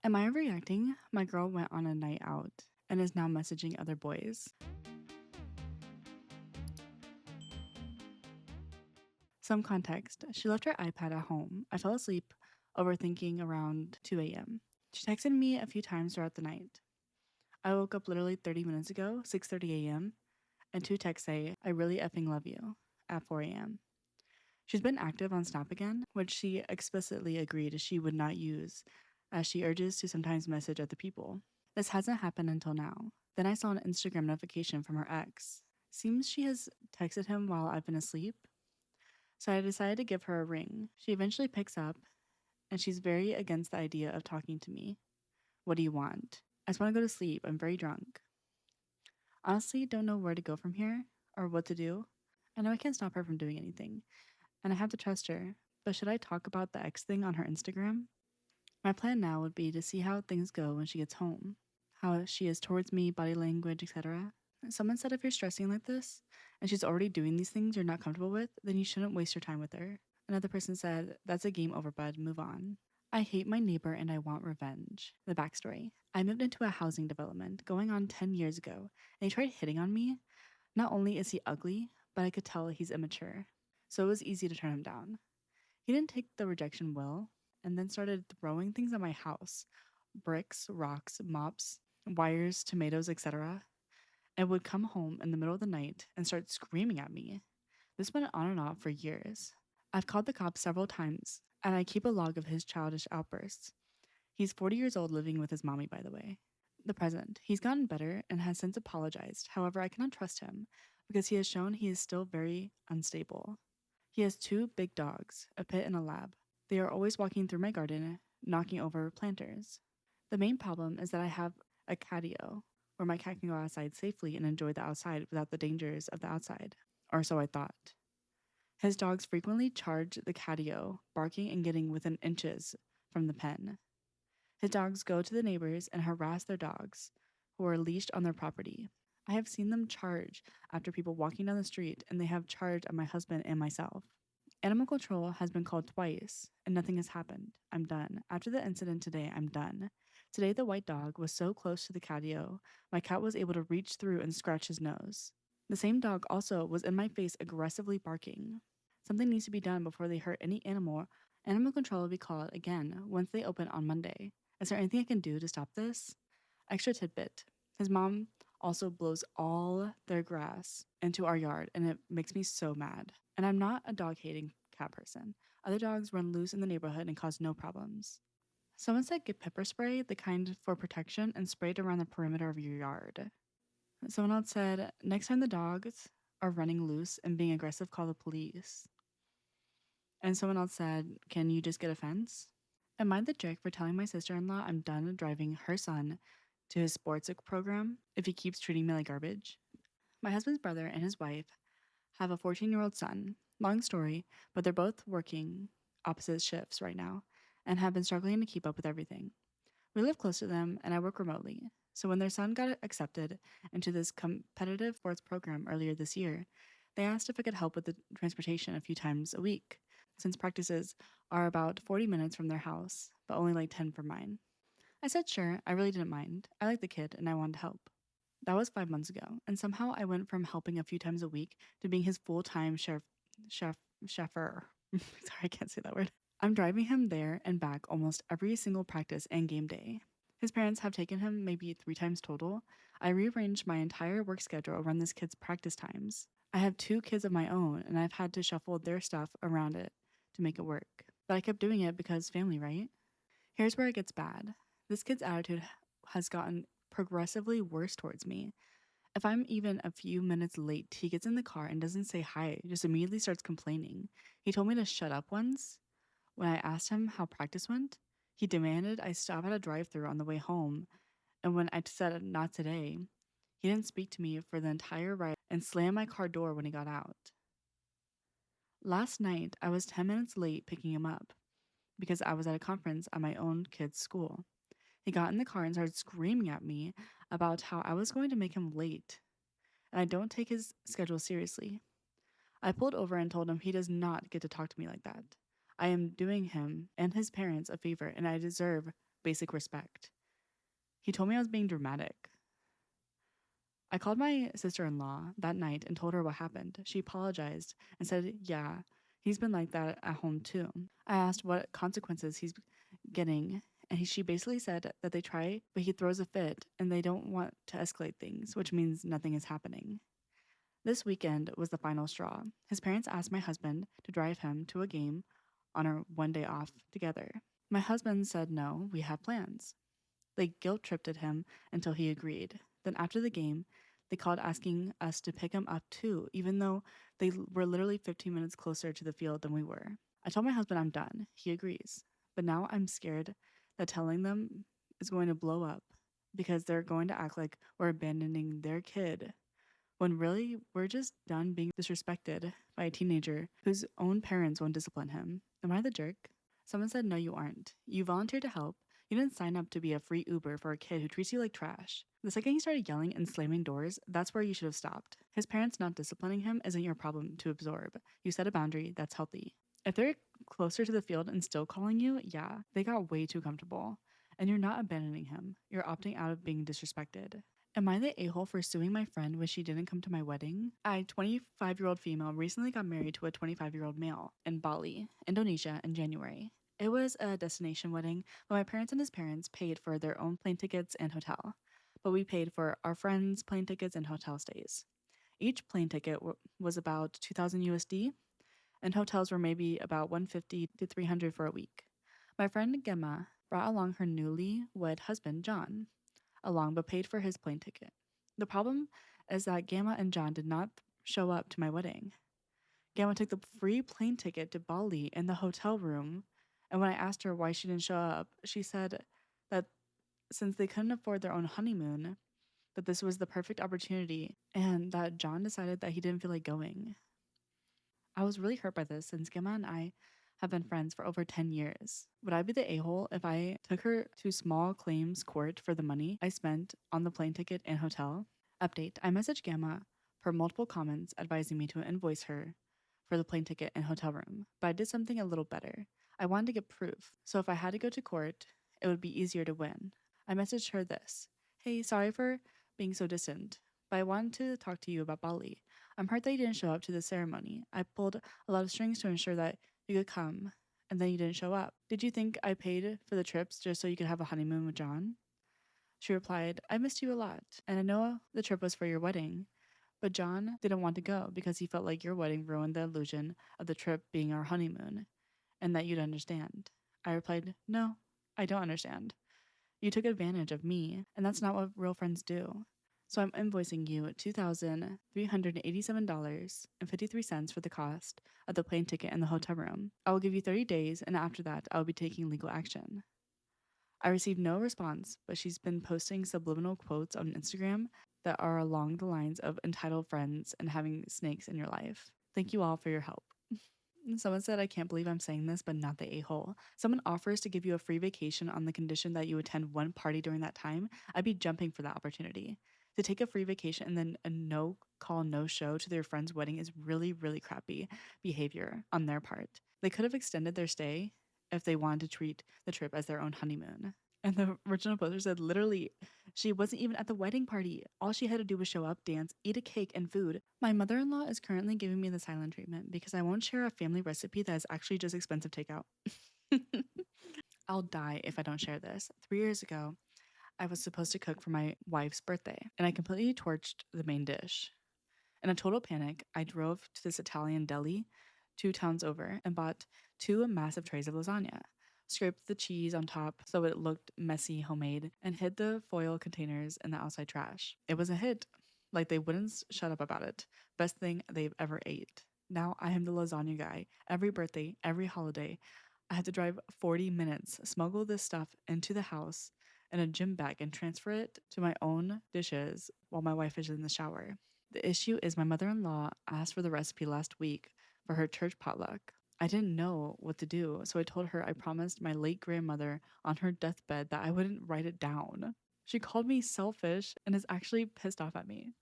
Am I overreacting? My girl went on a night out and is now messaging other boys. Some context. She left her iPad at home. I fell asleep, overthinking around 2 a.m. She texted me a few times throughout the night. I woke up literally 30 minutes ago, 6:30 a.m., and two texts say, I really effing love you, at 4 a.m. She's been active on Snap again, which she explicitly agreed she would not use, as she urges to sometimes message other people. This hasn't happened until now. Then I saw an Instagram notification from her ex. Seems she has texted him while I've been asleep. So I decided to give her a ring. She eventually picks up, and she's very against the idea of talking to me. What do you want? I just want to go to sleep. I'm very drunk. Honestly, don't know where to go from here or what to do. I know I can't stop her from doing anything, and I have to trust her. But should I talk about the ex thing on her Instagram? My plan now would be to see how things go when she gets home, how she is towards me, body language, etc. Someone said if you're stressing like this and she's already doing these things you're not comfortable with, then you shouldn't waste your time with her. Another person said, that's a game over, bud, move on. I hate my neighbor and I want revenge. The backstory. I moved into a housing development going on 10 years ago, and he tried hitting on me. Not only is he ugly, but I could tell he's immature. So it was easy to turn him down. He didn't take the rejection well, and then started throwing things at my house. Bricks, rocks, mops, wires, tomatoes, etc. And would come home in the middle of the night and start screaming at me. This went on and off for years. I've called the cops several times, and I keep a log of his childish outbursts. He's 40 years old, living with his mommy, by the way. The present. He's gotten better and has since apologized. However, I cannot trust him because he has shown he is still very unstable. He has two big dogs, a pit and a lab. They are always walking through my garden, knocking over planters. The main problem is that I have a catio where my cat can go outside safely and enjoy the outside without the dangers of the outside. Or so I thought. His dogs frequently charge the catio, barking and getting within inches from the pen. His dogs go to the neighbors and harass their dogs, who are leashed on their property. I have seen them charge after people walking down the street, and they have charged at my husband and myself. Animal control has been called twice, and nothing has happened. I'm done. After the incident today, I'm done. Today, the white dog was so close to the catio, my cat was able to reach through and scratch his nose. The same dog also was in my face aggressively barking. Something needs to be done before they hurt any animal. Animal control will be called again once they open on Monday. Is there anything I can do to stop this? Extra tidbit. His mom also blows all their grass into our yard, and it makes me so mad. And I'm not a dog-hating cat person. Other dogs run loose in the neighborhood and cause no problems. Someone said get pepper spray, the kind for protection, and spray it around the perimeter of your yard. Someone else said, next time the dogs are running loose and being aggressive, call the police. And someone else said, can you just get a fence? Am I the jerk for telling my sister-in-law I'm done driving her son to his sports program if he keeps treating me like garbage? My husband's brother and his wife have a 14-year-old son. Long story, but they're both working opposite shifts right now and have been struggling to keep up with everything. We live close to them and I work remotely. So when their son got accepted into this competitive sports program earlier this year, they asked if I could help with the transportation a few times a week, since practices are about 40 minutes from their house, but only like 10 from mine. I said sure, I really didn't mind. I like the kid and I wanted to help. That was 5 months ago, and somehow I went from helping a few times a week to being his full-time chauffeur. Sorry, I can't say that word. I'm driving him there and back almost every single practice and game day. His parents have taken him maybe 3 times total. I rearranged my entire work schedule around this kid's practice times. I have 2 kids of my own, and I've had to shuffle their stuff around it to make it work. But I kept doing it because family, right? Here's where it gets bad. This kid's attitude has gotten progressively worse towards me. If I'm even a few minutes late, he gets in the car and doesn't say hi, just immediately starts complaining. He told me to shut up once. When I asked him how practice went, he demanded I stop at a drive-thru on the way home, and when I said not today, he didn't speak to me for the entire ride and slammed my car door when he got out. Last night, I was 10 minutes late picking him up because I was at a conference at my own kid's school. He got in the car and started screaming at me about how I was going to make him late, and I don't take his schedule seriously. I pulled over and told him he does not get to talk to me like that. I am doing him and his parents a favor, and I deserve basic respect. He told me I was being dramatic. I called my sister in law that night and told her what happened. She apologized and said, yeah, he's been like that at home too. I asked what consequences he's getting, and she basically said that they try, but he throws a fit and they don't want to escalate things, which means nothing is happening. This weekend was the final straw. His parents asked my husband to drive him to a game on our one day off together. My husband said no, we have plans. They guilt tripped him until he agreed. Then, after the game, they called asking us to pick him up too, even though they were literally 15 minutes closer to the field than we were. I told my husband I'm done. He agrees. But now I'm scared that telling them is going to blow up because they're going to act like we're abandoning their kid when really we're just done being disrespected by a teenager whose own parents won't discipline him. Am I the jerk? Someone said, no, you aren't. You volunteered to help. You didn't sign up to be a free Uber for a kid who treats you like trash. The second he started yelling and slamming doors, that's where you should have stopped. His parents not disciplining him isn't your problem to absorb. You set a boundary that's healthy. If they're closer to the field and still calling you, yeah, they got way too comfortable. And you're not abandoning him. You're opting out of being disrespected. Am I the a-hole for suing my friend when she didn't come to my wedding? A 25-year-old female recently got married to a 25-year-old male in Bali, Indonesia in January. It was a destination wedding, but my parents and his parents paid for their own plane tickets and hotel. But we paid for our friends' plane tickets and hotel stays. Each plane ticket was about 2,000 USD, and hotels were maybe about 150 to 300 for a week. My friend Gemma brought along her newly wed husband, John, along but paid for his plane ticket. The problem is that Gamma and John did not show up to my wedding. Gamma took the free plane ticket to Bali in the hotel room, and when I asked her why she didn't show up, she said that since they couldn't afford their own honeymoon, that this was the perfect opportunity and that John decided that he didn't feel like going. I was really hurt by this since Gemma and I have been friends for over 10 years. Would I be the a-hole if I took her to small claims court for the money I spent on the plane ticket and hotel? Update, I messaged Gamma per multiple comments advising me to invoice her for the plane ticket and hotel room, but I did something a little better. I wanted to get proof, so if I had to go to court, it would be easier to win. I messaged her this: hey, sorry for being so distant, but I wanted to talk to you about Bali. I'm hurt that you didn't show up to the ceremony. I pulled a lot of strings to ensure that you could come, and then you didn't show up. Did you think I paid for the trips just so you could have a honeymoon with John? She replied, I missed you a lot, and I know the trip was for your wedding, but John didn't want to go because he felt like your wedding ruined the illusion of the trip being our honeymoon, and that you'd understand. I replied, no, I don't understand. You took advantage of me, and that's not what real friends do. So I'm invoicing you $2,387.53 for the cost of the plane ticket and the hotel room. I will give you 30 days, and after that, I will be taking legal action. I received no response, but she's been posting subliminal quotes on Instagram that are along the lines of entitled friends and having snakes in your life. Thank you all for your help. Someone said, I can't believe I'm saying this, but not the a-hole. Someone offers to give you a free vacation on the condition that you attend one party during that time. I'd be jumping for that opportunity. To take a free vacation and then a no call, no show to their friend's wedding is really, really crappy behavior on their part. They could have extended their stay if they wanted to treat the trip as their own honeymoon. And the original poster said, literally, she wasn't even at the wedding party. All she had to do was show up, dance, eat a cake, and food. My mother in law is currently giving me the silent treatment because I won't share a family recipe that is actually just expensive takeout. I'll die if I don't share this. 3 years ago, I was supposed to cook for my wife's birthday, and I completely torched the main dish. In a total panic, I drove to this Italian deli 2 towns over and bought 2 massive trays of lasagna, scraped the cheese on top so it looked messy homemade, and hid the foil containers in the outside trash. It was a hit. Like they wouldn't shut up about it. Best thing they've ever ate. Now I am the lasagna guy. Every birthday, every holiday, I had to drive 40 minutes, smuggle this stuff into the house in a gym bag, and transfer it to my own dishes while my wife is in the shower. The issue is my mother in law asked for the recipe last week for her church potluck. I didn't know what to do, so I told her I promised my late grandmother on her deathbed that I wouldn't write it down. She called me selfish and is actually pissed off at me.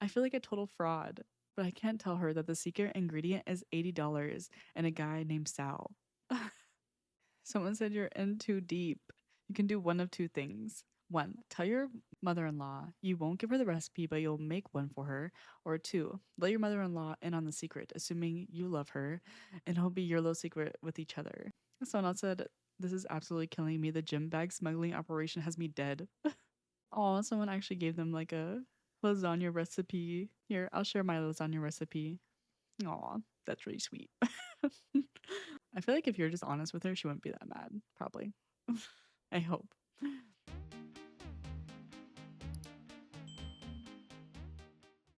I feel like a total fraud, but I can't tell her that the secret ingredient is $80 and a guy named Sal. Someone said you're in too deep. You can do one of two things. One, tell your mother in law you won't give her the recipe, but you'll make one for her. Or two, let your mother in law in on the secret, assuming you love her, and it'll be your little secret with each other. Someone else said, this is absolutely killing me. The gym bag smuggling operation has me dead. Oh, someone actually gave them like a lasagna recipe. Here, I'll share my lasagna recipe. Aw, that's really sweet. I feel like if you're just honest with her, she wouldn't be that mad, probably. I hope.